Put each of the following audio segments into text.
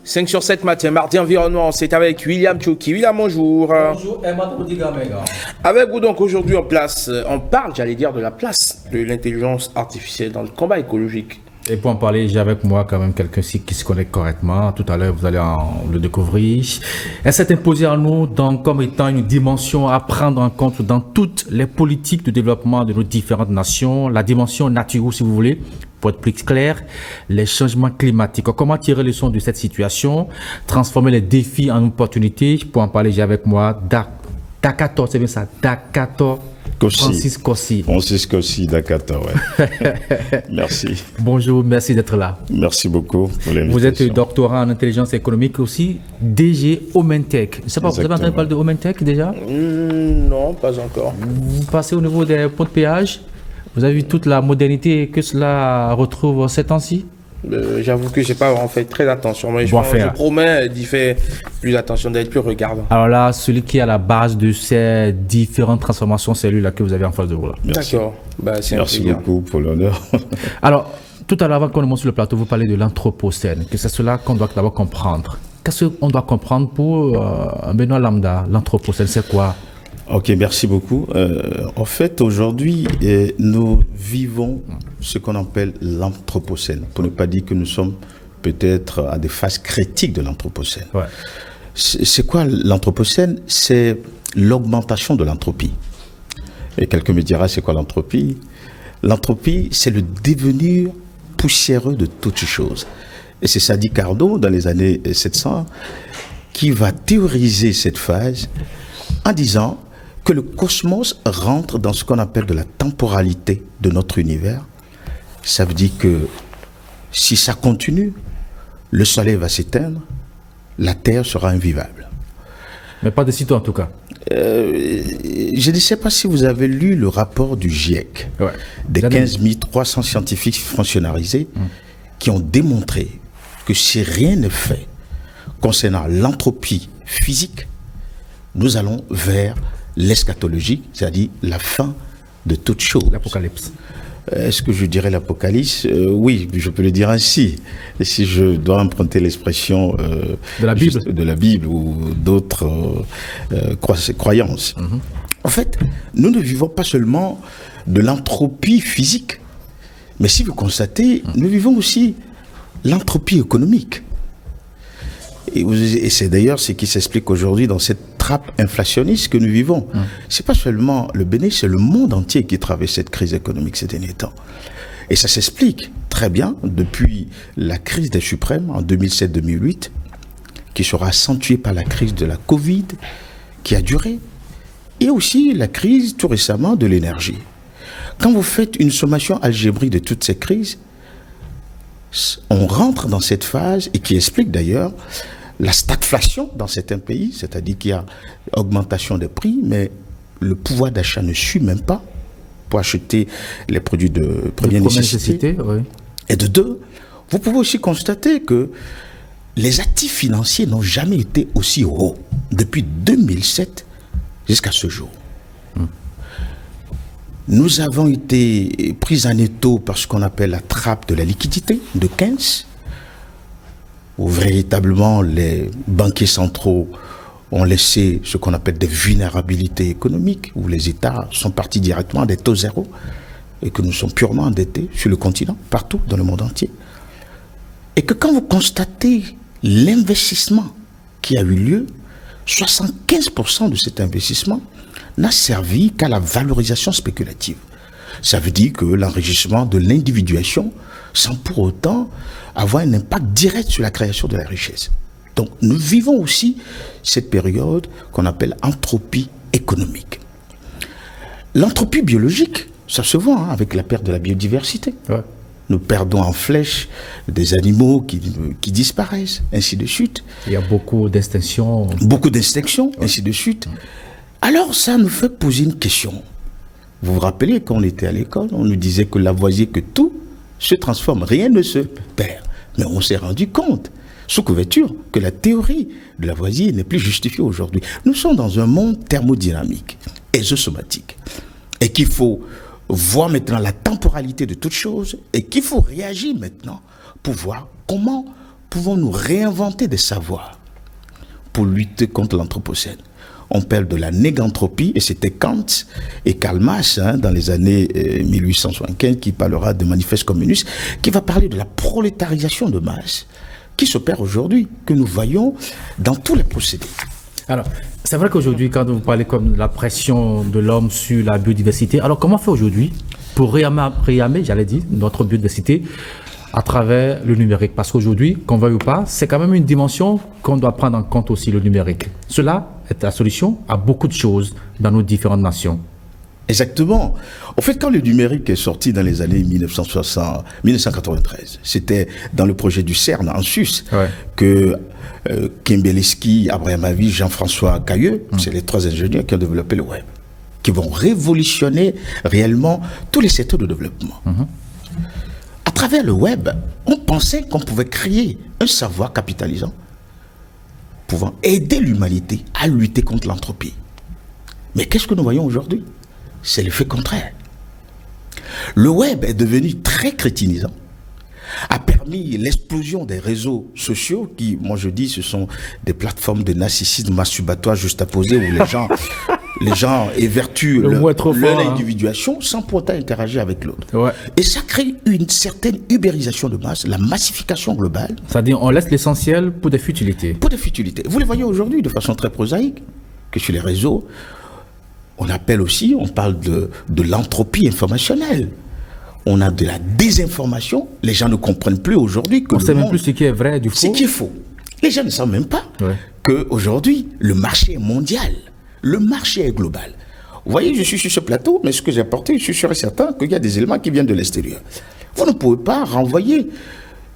5 sur 7 matin, mardi environnement, c'est avec William Tchouki. William, bonjour. Bonjour, Emma Digamega. Avec vous donc aujourd'hui en place, on parle, j'allais dire, de la place de l'intelligence artificielle dans le combat écologique. Et pour en parler, j'ai avec moi quand même quelqu'un qui se connaît correctement. Tout à l'heure, vous allez le découvrir. Elle s'est imposée à nous comme étant une dimension à prendre en compte dans toutes les politiques de développement de nos différentes nations. La dimension naturelle, si vous voulez, pour être plus clair, les changements climatiques. Comment tirer les leçons de cette situation, transformer les défis en opportunités. Pour en parler, j'ai avec moi Dakator, c'est bien ça, Dakator. Francis Kossi. Francis Kossi, Dakator, ouais. Merci. Bonjour, merci d'être là. Merci beaucoup pour l'invitation. Vous êtes doctorant en intelligence économique aussi, DG Omentech. Je ne sais pas, vous avez entendu parler de Omentech déjà? Non, pas encore. Vous passez au niveau des ponts de péage. Vous avez vu toute la modernité que cela retrouve ces temps-ci? J'avoue que je n'ai pas vraiment fait très attention. Mais je promets d'y faire plus attention, d'être plus regardant. Alors là, celui qui est à la base de ces différentes transformations, c'est lui là que vous avez en face de vous là. D'accord. Merci beaucoup pour l'honneur. Alors, tout à l'heure, avant qu'on monte sur le plateau, vous parlez de l'anthropocène, que c'est cela qu'on doit d'abord comprendre. Qu'est-ce qu'on doit comprendre pour un Benoît lambda? L'anthropocène, c'est quoi? Ok, merci beaucoup. En fait, aujourd'hui, nous vivons ce qu'on appelle l'anthropocène, pour ne pas dire que nous sommes peut-être à des phases critiques de l'anthropocène. Ouais. C'est quoi l'anthropocène? C'est l'augmentation de l'entropie. Et quelqu'un me dira, c'est quoi l'entropie? L'entropie, c'est le devenir poussiéreux de toute chose. Et c'est Sadi Carnot, dans les années 700, qui va théoriser cette phase en disant que le cosmos rentre dans ce qu'on appelle de la temporalité de notre univers. Ça veut dire que si ça continue, le soleil va s'éteindre, la Terre sera invivable. Mais pas de sitôt en tout cas. Je ne sais pas si vous avez lu le rapport du GIEC, des 15 300 scientifiques fonctionnalisés qui ont démontré que si rien n'est fait concernant l'entropie physique, nous allons vers l'eschatologie, c'est-à-dire la fin de toute chose. L'apocalypse. Est-ce que je dirais l'apocalypse? Oui, je peux le dire ainsi. Et si je dois emprunter l'expression de la Bible ou d'autres croyances. En fait, nous ne vivons pas seulement de l'entropie physique, mais si vous constatez, nous vivons aussi l'entropie économique. Et c'est d'ailleurs ce qui s'explique aujourd'hui dans cette trappe inflationniste que nous vivons. C'est pas seulement le Bénin, c'est le monde entier qui traverse cette crise économique ces derniers temps. Et ça s'explique très bien depuis la crise des suprêmes en 2007-2008, qui sera accentuée par la crise de la Covid, qui a duré, et aussi la crise tout récemment de l'énergie. Quand vous faites une sommation algébrique de toutes ces crises, on rentre dans cette phase, et qui explique d'ailleurs la stagflation dans certains pays, c'est-à-dire qu'il y a augmentation des prix, mais le pouvoir d'achat ne suit même pas pour acheter les produits de première nécessité. Oui. Et de deux, vous pouvez aussi constater que les actifs financiers n'ont jamais été aussi hauts depuis 2007 jusqu'à ce jour. Nous avons été pris en étau par ce qu'on appelle la trappe de la liquidité de Keynes, où véritablement les banquiers centraux ont laissé ce qu'on appelle des vulnérabilités économiques, où les États sont partis directement des taux zéro et que nous sommes purement endettés sur le continent, partout dans le monde entier. Et que quand vous constatez l'investissement qui a eu lieu, 75% de cet investissement n'a servi qu'à la valorisation spéculative. Ça veut dire que l'enrichissement de l'individuation, sans pour autant avoir un impact direct sur la création de la richesse. Donc nous vivons aussi cette période qu'on appelle entropie économique. L'entropie biologique, ça se voit avec la perte de la biodiversité. Ouais. Nous perdons en flèche des animaux qui disparaissent, ainsi de suite. Il y a beaucoup d'extinctions. Beaucoup d'extinctions, ainsi de suite. Alors ça nous fait poser une question. Vous vous rappelez, quand on était à l'école, on nous disait que Lavoisier, que tout se transforme, rien ne se perd. Mais on s'est rendu compte, sous couverture, que la théorie de Lavoisier n'est plus justifiée aujourd'hui. Nous sommes dans un monde thermodynamique, exosomatique, et qu'il faut voir maintenant la temporalité de toute chose, et qu'il faut réagir maintenant pour voir comment pouvons-nous réinventer des savoirs pour lutter contre l'anthropocène? On parle de la négantropie, et c'était Kant et Karl Marx, dans les années 1875, qui parlera de manifeste communiste, qui va parler de la prolétarisation de masse, qui s'opère aujourd'hui, que nous voyons dans tous les procédés. Alors, c'est vrai qu'aujourd'hui, quand vous parlez comme de la pression de l'homme sur la biodiversité, alors comment faire aujourd'hui pour réamer, j'allais dire, notre biodiversité à travers le numérique? Parce qu'aujourd'hui, qu'on veuille ou pas, c'est quand même une dimension qu'on doit prendre en compte aussi, le numérique. Cela est la solution à beaucoup de choses dans nos différentes nations. Exactement. En fait, quand le numérique est sorti dans les années 1993, c'était dans le projet du CERN en Suisse, que Kim Bielecki, Abrahamovic, Jean-François Cailleux, c'est les 3 ingénieurs qui ont développé le web, qui vont révolutionner réellement tous les secteurs de développement. À travers le web, on pensait qu'on pouvait créer un savoir capitalisant pouvant aider l'humanité à lutter contre l'entropie. Mais qu'est-ce que nous voyons aujourd'hui? C'est l'effet contraire. Le web est devenu très crétinisant, a permis l'explosion des réseaux sociaux qui, moi je dis, ce sont des plateformes de narcissisme masturbatoire juxtaposées où les gens évertuent leur individuation sans pour autant interagir avec l'autre. Ouais. Et ça crée une certaine ubérisation de masse, la massification globale. C'est-à-dire on laisse l'essentiel pour des futilités. Pour des futilités. Vous les voyez aujourd'hui de façon très prosaïque, que sur les réseaux, on parle de l'entropie informationnelle. On a de la désinformation. Les gens ne comprennent plus aujourd'hui que on ne sait même plus ce qui est vrai du faux. Ce qui est faux. Les gens ne savent même pas qu'aujourd'hui, le marché est mondial. Le marché est global. Vous voyez, je suis sur ce plateau, mais ce que j'ai apporté, je suis sûr et certain qu'il y a des éléments qui viennent de l'extérieur. Vous ne pouvez pas renvoyer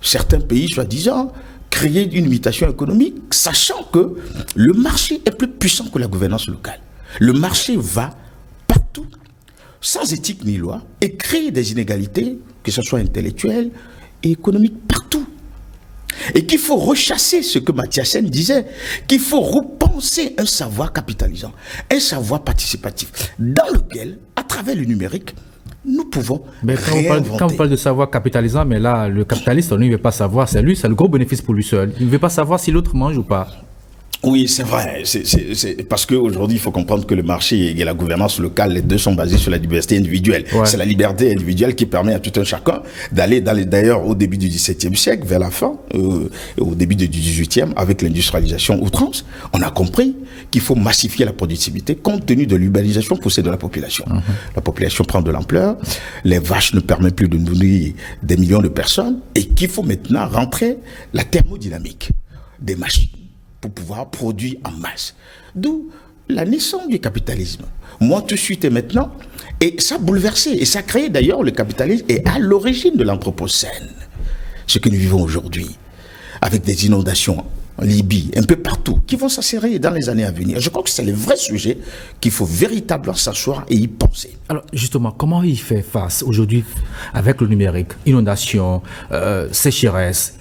certains pays, soi-disant, créer une limitation économique, sachant que le marché est plus puissant que la gouvernance locale. Le marché va partout, sans éthique ni loi, et crée des inégalités, que ce soit intellectuelles et économiques, partout. Et qu'il faut rechasser ce que Mathias Sen disait, qu'il faut repenser un savoir capitalisant, un savoir participatif, dans lequel, à travers le numérique, nous pouvons quand on parle de savoir capitalisant, mais là, le capitaliste, lui, il ne veut pas savoir, c'est lui, c'est le gros bénéfice pour lui seul. Il ne veut pas savoir si l'autre mange ou pas. Oui, c'est vrai. C'est parce qu'aujourd'hui, il faut comprendre que le marché et la gouvernance locale, les deux sont basés sur la liberté individuelle. Ouais. C'est la liberté individuelle qui permet à tout un chacun d'aller, d'ailleurs, au début du XVIIe siècle, vers la fin, au début du XVIIIe, avec l'industrialisation outrance, on a compris qu'il faut massifier la productivité compte tenu de l'urbanisation poussée de la population. La population prend de l'ampleur, les vaches ne permettent plus de nourrir des millions de personnes et qu'il faut maintenant rentrer la thermodynamique des machines pour pouvoir produire en masse. D'où la naissance du capitalisme. Moi, tout de suite et maintenant, et ça a bouleversé, et ça a créé d'ailleurs le capitalisme, et à l'origine de l'anthropocène. Ce que nous vivons aujourd'hui, avec des inondations en Libye, un peu partout, qui vont s'accélérer dans les années à venir. Je crois que c'est le vrai sujet qu'il faut véritablement s'asseoir et y penser. Alors, justement, comment il fait face aujourd'hui avec le numérique? Inondations, sécheresse,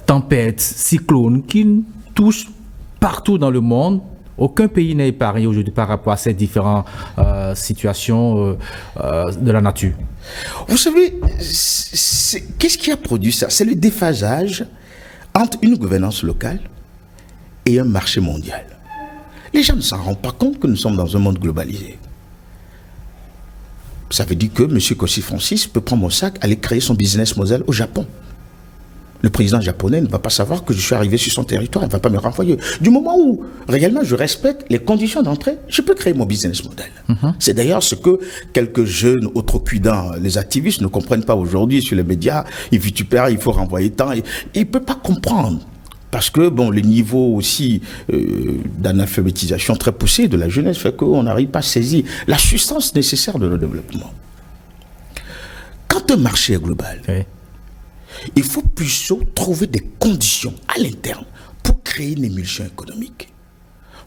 tempêtes, cyclones, qui touche partout dans le monde. Aucun pays n'est épargné aujourd'hui par rapport à ces différentes situations de la nature. Vous savez, qu'est-ce qui a produit ça? C'est le déphasage entre une gouvernance locale et un marché mondial. Les gens ne s'en rendent pas compte que nous sommes dans un monde globalisé. Ça veut dire que M. Kossi Francis peut prendre mon sac, aller créer son business model au Japon. Le président japonais ne va pas savoir que je suis arrivé sur son territoire, il ne va pas me renvoyer. Du moment où réellement je respecte les conditions d'entrée, je peux créer mon business model. C'est d'ailleurs ce que quelques jeunes outrecuidants, les activistes ne comprennent pas aujourd'hui sur les médias. Il vitupère, il faut renvoyer tant. Il ne peut pas comprendre. Parce que bon, le niveau aussi d'analphabétisation très poussé de la jeunesse fait qu'on n'arrive pas à saisir la substance nécessaire de nos développements. Quand un marché est global, il faut plutôt trouver des conditions à l'interne pour créer une émulsion économique,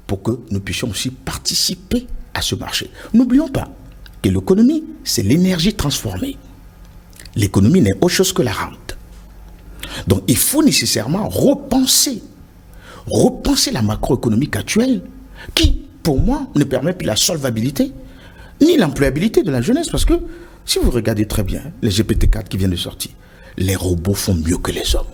pour que nous puissions aussi participer à ce marché. N'oublions pas que l'économie, c'est l'énergie transformée. L'économie n'est autre chose que la rente. Donc il faut nécessairement repenser la macroéconomique actuelle qui, pour moi, ne permet plus la solvabilité ni l'employabilité de la jeunesse. Parce que si vous regardez très bien les GPT-4 qui viennent de sortir, les robots font mieux que les hommes.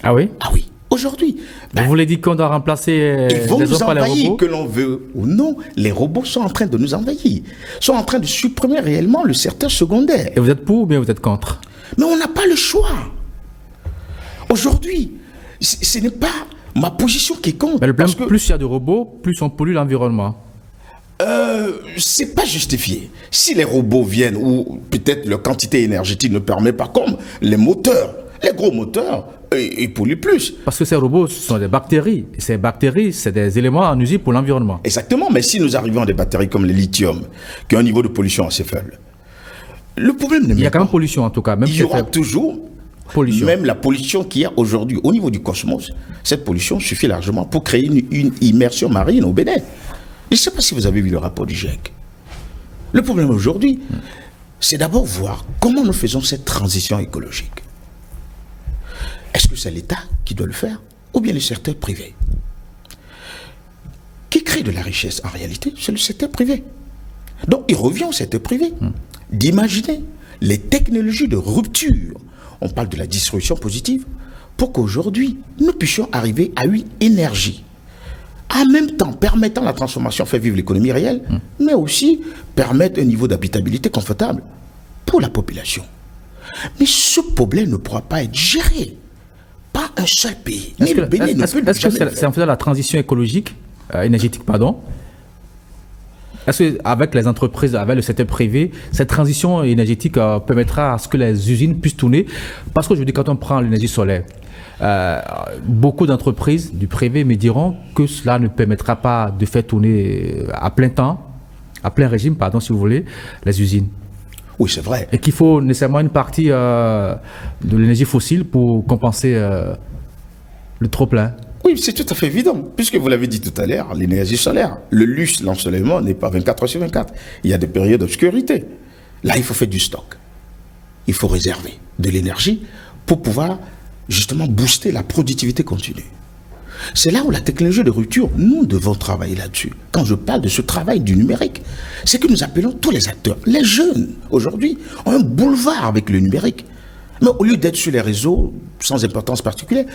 Ah oui? Ah oui, aujourd'hui. Vous voulez dire qu'on doit remplacer Ils vont les nous hommes par les envahir, robots? que l'on veut ou non. Les robots sont en train de nous envahir. Sont en train de supprimer réellement le secteur secondaire. Et vous êtes pour ou bien vous êtes contre? Mais on n'a pas le choix. Aujourd'hui, ce n'est pas ma position qui compte. Mais le problème, parce que plus il y a de robots, plus on pollue l'environnement. c'est pas justifié. Si les robots viennent, ou peut-être leur quantité énergétique ne permet pas, comme les moteurs, les gros moteurs, ils polluent plus. Parce que ces robots, ce sont des bactéries. Et ces bactéries, c'est des éléments nuisibles pour l'environnement. Exactement, mais si nous arrivons à des batteries comme le lithium, qui ont un niveau de pollution assez faible, le problème Il y a quand même pollution en tout cas. Même il si y aura c'est toujours pollution. même la pollution qu'il y a aujourd'hui au niveau du cosmos. Cette pollution suffit largement pour créer une immersion marine au Bénin. Je ne sais pas si vous avez vu le rapport du GIEC. Le problème aujourd'hui, c'est d'abord voir comment nous faisons cette transition écologique. Est-ce que c'est l'État qui doit le faire ou bien le secteur privé? Qui crée de la richesse en réalité? C'est le secteur privé. Donc il revient au secteur privé d'imaginer les technologies de rupture. On parle de la distribution positive pour qu'aujourd'hui nous puissions arriver à une énergie en même temps permettant la transformation, faire vivre l'économie réelle, mais aussi permettre un niveau d'habitabilité confortable pour la population. Mais ce problème ne pourra pas être géré par un seul pays. Mais le Bénin ne peut Est-ce jamais que le c'est faire. en faisant la transition écologique, énergétique, pardon? Est-ce qu'avec les entreprises, avec le secteur privé, cette transition énergétique permettra à ce que les usines puissent tourner? Parce que je dis, quand on prend l'énergie solaire, beaucoup d'entreprises du privé me diront que cela ne permettra pas de faire tourner à plein temps, à plein régime, pardon, si vous voulez, les usines. Oui, c'est vrai. Et qu'il faut nécessairement une partie de l'énergie fossile pour compenser le trop-plein. Oui, c'est tout à fait évident, puisque vous l'avez dit tout à l'heure, l'énergie solaire, le luxe, l'ensoleillement n'est pas 24 heures sur 24. Il y a des périodes d'obscurité. Là, il faut faire du stock. Il faut réserver de l'énergie pour pouvoir justement booster la productivité continue. C'est là où la technologie de rupture, nous devons travailler là-dessus. Quand je parle de ce travail du numérique, c'est que nous appelons tous les acteurs. Les jeunes, aujourd'hui, ont un boulevard avec le numérique. Mais au lieu d'être sur les réseaux, sans importance particulière,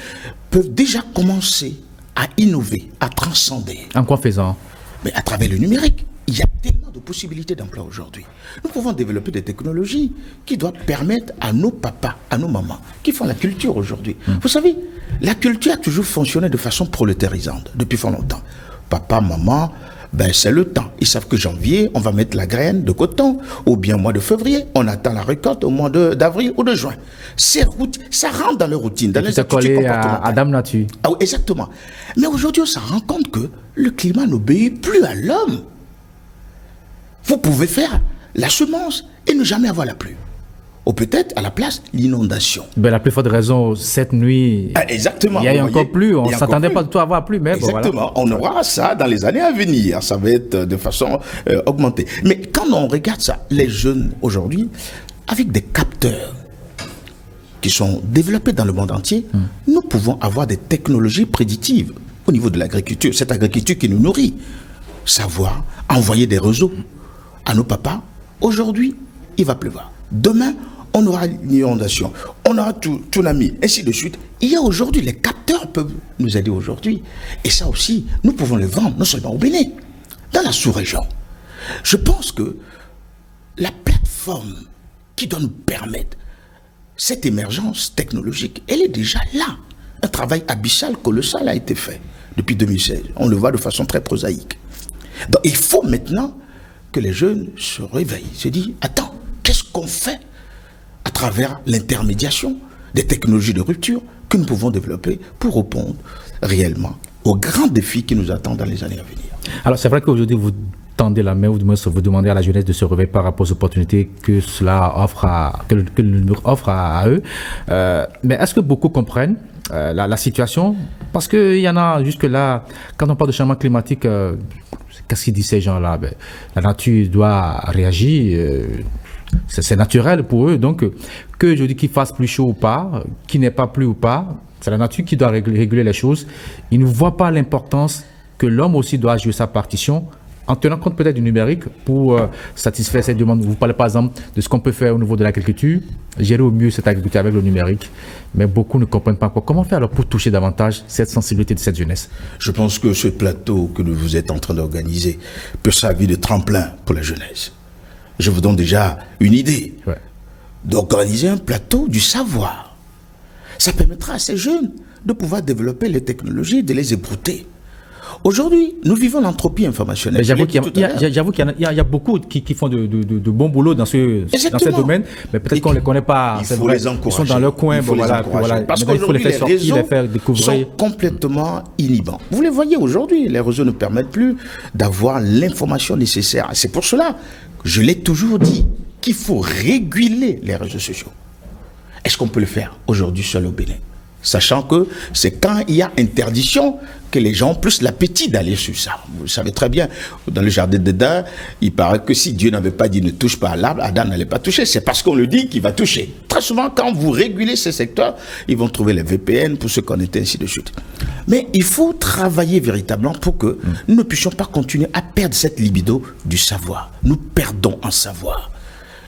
peuvent déjà commencer à innover, à transcender. En quoi faisant? Mais à travers le numérique, il y a tellement de possibilités d'emploi aujourd'hui. Nous pouvons développer des technologies qui doivent permettre à nos papas, à nos mamans, qui font la culture aujourd'hui. Vous savez, la culture a toujours fonctionné de façon prolétarisante, depuis fort longtemps. Papa, maman, ben c'est le temps. Ils savent que janvier, on va mettre la graine de coton, ou bien au mois de février, on attend la récolte au mois d'avril ou de juin. Ça rentre dans leur routine, dans les C'est attitudes collé comportementales. à Dame Nature. Ah oui, exactement. Mais aujourd'hui, on s'en rend compte que le climat n'obéit plus à l'homme. Vous pouvez faire la semence et ne jamais avoir la pluie. Ou peut-être, à la place, l'inondation. Ben, la plus forte raison, cette nuit, Ah, exactement. il y a vous encore voyez, plus. On il y ne a s'attendait encore pas plus. du tout à avoir plus, mais bon, voilà. Exactement. On aura ça dans les années à venir. Ça va être de façon augmentée. Mais quand on regarde ça, les jeunes aujourd'hui, avec des capteurs qui sont développés dans le monde entier, nous pouvons avoir des technologies prédictives au niveau de l'agriculture. Cette agriculture qui nous nourrit. Savoir envoyer des réseaux à nos papas. Aujourd'hui, il va pleuvoir. Demain, on aura une inondation. On aura tsunami, ainsi de suite. Il y a aujourd'hui, les capteurs peuvent nous aider aujourd'hui. Et ça aussi, nous pouvons le vendre, non seulement au Bénin, dans la sous-région. Je pense que la plateforme qui doit nous permettre cette émergence technologique, elle est déjà là. Un travail abyssal, colossal a été fait depuis 2016. On le voit de façon très prosaïque. Donc il faut maintenant que les jeunes se réveillent, se disent, attends, qu'est-ce qu'on fait à travers l'intermédiation des technologies de rupture que nous pouvons développer pour répondre réellement aux grands défis qui nous attendent dans les années à venir. Alors, c'est vrai qu'aujourd'hui, vous tendez la main, ou du moins vous demandez à la jeunesse de se réveiller par rapport aux opportunités que cela offre que le numérique offre à eux. Mais est-ce que beaucoup comprennent la situation? Parce qu'il y en a jusque-là, quand on parle de changement climatique, qu'est-ce qu'ils disent ces gens-là? Ben, la nature doit réagir, c'est naturel pour eux. Donc, que je dis qu'il fasse plus chaud ou pas, qu'il n'ait pas plu ou pas, c'est la nature qui doit réguler les choses. Ils ne voient pas l'importance que l'homme aussi doit jouer sa partition en tenant compte peut-être du numérique pour satisfaire cette demande. Vous parlez par exemple de ce qu'on peut faire au niveau de l'agriculture, gérer au mieux cette agriculture avec le numérique, mais beaucoup ne comprennent pas encore. Comment faire alors pour toucher davantage cette sensibilité de cette jeunesse? Je pense que ce plateau que vous êtes en train d'organiser peut servir de tremplin pour la jeunesse. Je vous donne déjà une idée d'organiser un plateau du savoir. Ça permettra à ces jeunes de pouvoir développer les technologies, de les ébrouter. Aujourd'hui, nous vivons l'entropie informationnelle. J'avoue qu'il y a beaucoup qui font de bons boulots dans ce domaine, mais peut-être qu'on ne les connaît pas. Il faut les encourager. Ils sont dans leur coin. Parce qu'aujourd'hui, les réseaux sont complètement inhibants. Vous les voyez aujourd'hui, les réseaux ne permettent plus d'avoir l'information nécessaire. C'est pour cela que je l'ai toujours dit qu'il faut réguler les réseaux sociaux. Est-ce qu'on peut le faire aujourd'hui seul au Bénin? Sachant que c'est quand il y a interdiction que les gens ont plus l'appétit d'aller sur ça. Vous le savez très bien, dans le jardin d'Éden, il paraît que si Dieu n'avait pas dit ne touche pas à l'arbre, Adam n'allait pas toucher. C'est parce qu'on le dit qu'il va toucher. Très souvent, quand vous régulez ces secteurs, ils vont trouver les VPN pour se connecter, ainsi de suite. Mais il faut travailler véritablement pour que nous ne puissions pas continuer à perdre cette libido du savoir. Nous perdons en savoir.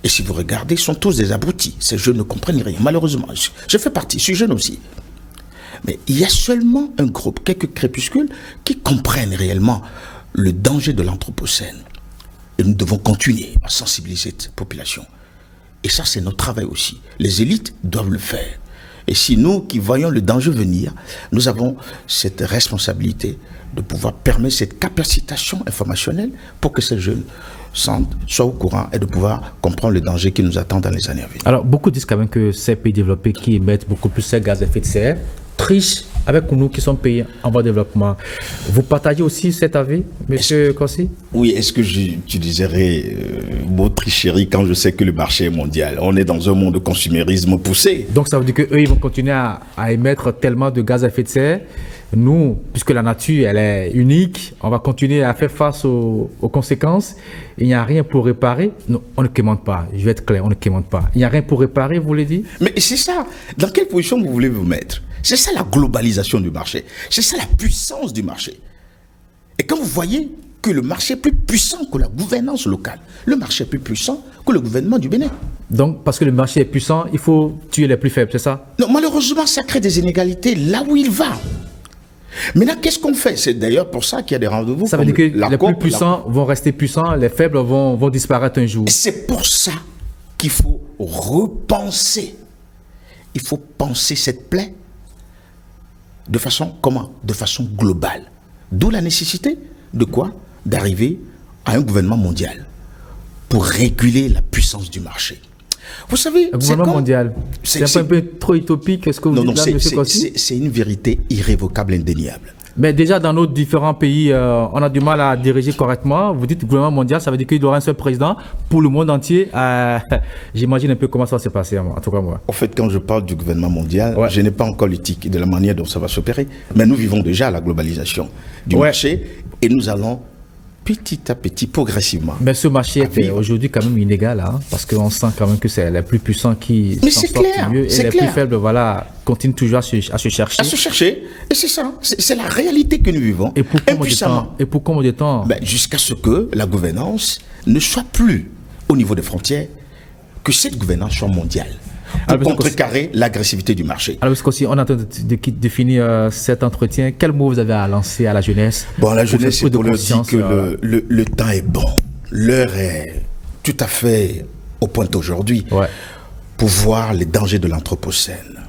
Et si vous regardez, ils sont tous des abrutis. Ces jeunes ne comprennent rien. Malheureusement, je fais partie, je suis jeune aussi. Mais il y a seulement un groupe, quelques crépuscules, qui comprennent réellement le danger de l'anthropocène. Et nous devons continuer à sensibiliser cette population. Et ça, c'est notre travail aussi. Les élites doivent le faire. Et si nous, qui voyons le danger venir, nous avons cette responsabilité de pouvoir permettre cette capacitation informationnelle pour que ces jeunes soient au courant et de pouvoir comprendre le danger qui nous attend dans les années à venir. Alors, beaucoup disent quand même que ces pays développés qui émettent beaucoup plus de gaz à effet de serre trichent avec nous qui sommes pays en voie de développement. Vous partagez aussi cet avis, M. Kossi? Oui, est-ce que j'utiliserai le mot tricherie quand je sais que le marché est mondial? On est dans un monde de consumérisme poussé. Donc ça veut dire qu'eux, ils vont continuer à émettre tellement de gaz à effet de serre. Nous, puisque la nature, elle est unique, on va continuer à faire face aux conséquences. Il n'y a rien pour réparer. Non, on ne quémande pas. Je vais être clair, on ne quémande pas. Il n'y a rien pour réparer, vous voulez dire? Mais c'est ça. Dans quelle position vous voulez vous mettre? C'est ça la globalisation du marché. C'est ça la puissance du marché. Et quand vous voyez que le marché est plus puissant que la gouvernance locale, le marché est plus puissant que le gouvernement du Bénin. Donc, parce que le marché est puissant, il faut tuer les plus faibles, c'est ça? Non, malheureusement, ça crée des inégalités là où il va. Maintenant, qu'est-ce qu'on fait? C'est d'ailleurs pour ça qu'il y a des rendez-vous. Ça veut dire que les plus puissants vont rester puissants, les faibles vont disparaître un jour. C'est pour ça qu'il faut repenser. Il faut penser cette plaie de façon, comment? De façon globale. D'où la nécessité de quoi? D'arriver à un gouvernement mondial pour réguler la puissance du marché. Vous savez, le gouvernement mondial, c'est un peu trop utopique. Est-ce que vous dites là, M. Kossi? C'est une vérité irrévocable, indéniable. Mais déjà, dans nos différents pays, on a du mal à diriger correctement. Vous dites gouvernement mondial, ça veut dire qu'il y aura un seul président pour le monde entier. J'imagine un peu comment ça va se passer, en tout cas moi. En fait, quand je parle du gouvernement mondial, je n'ai pas encore l'éthique de la manière dont ça va s'opérer. Mais nous vivons déjà la globalisation du marché et nous allons petit à petit, progressivement. Mais ce marché est aujourd'hui quand même inégal, hein, parce qu'on sent quand même que c'est les plus puissants qui s'en sortent mieux et les plus faibles, voilà, continuent toujours à se chercher. À se chercher, et c'est ça, c'est la réalité que nous vivons. Et pour combien de temps? Jusqu'à ce que la gouvernance ne soit plus au niveau des frontières, que cette gouvernance soit mondiale. Pour contrecarrer l'agressivité du marché. Alors, parce qu'on est en train de finir cet entretien, quel mot vous avez à lancer à la jeunesse? Bon, la jeunesse, c'est pour leur dire que le temps est bon. L'heure est tout à fait au point aujourd'hui pour voir les dangers de l'anthropocène.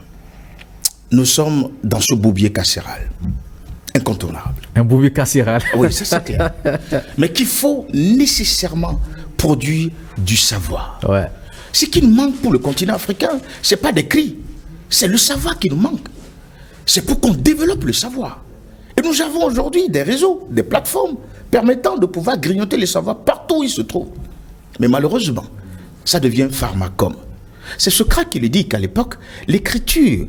Nous sommes dans ce bourbier carcéral, incontournable. Un bourbier carcéral. Oui, ça c'est clair. Mais qu'il faut nécessairement produire du savoir. Ouais. Ce qui nous manque pour le continent africain, ce n'est pas des cris, c'est le savoir qui nous manque. C'est pour qu'on développe le savoir. Et nous avons aujourd'hui des réseaux, des plateformes permettant de pouvoir grignoter les savoirs partout où ils se trouvent. Mais malheureusement, ça devient pharmacome. C'est Socrate qui le dit qu'à l'époque, l'écriture,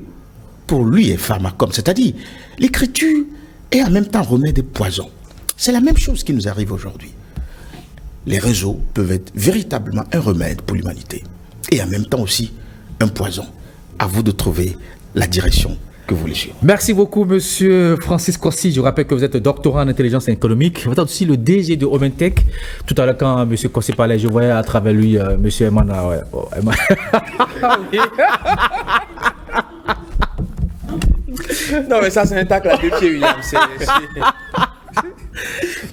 pour lui, est pharmacome. C'est-à-dire, l'écriture est en même temps remède et poison. C'est la même chose qui nous arrive aujourd'hui. Les réseaux peuvent être véritablement un remède pour l'humanité et en même temps aussi un poison. À vous de trouver la direction que vous les suivez. Merci beaucoup, monsieur Francis Corsi. Je rappelle que vous êtes doctorant en intelligence économique. Vous êtes aussi le DG de Omentech. Tout à l'heure, quand monsieur Corsi parlait, je voyais à travers lui monsieur Emmanuel. Ouais, Non, mais ça, c'est un tacle à deux pieds, William.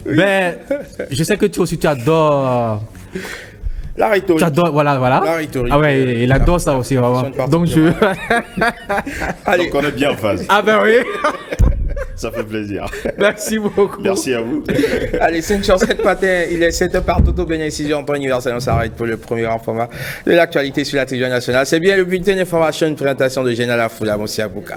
Ben, je sais que toi aussi, tu adores. La rhétorique. Tu adores, voilà. La rhétorique. Ah ouais, il adore ça aussi, vraiment. Donc je. Allez. Donc on est bien en phase. Ah ben oui. Ça fait plaisir. Merci beaucoup. Merci à vous. Allez, 5 sur 7 matin, il est 7h par Toto Bénin, 6h en temps universel. On s'arrête pour le premier grand format de l'actualité sur la télévision nationale. C'est bien le bulletin d'information, une présentation de Général Foula, Monsieur Abouka.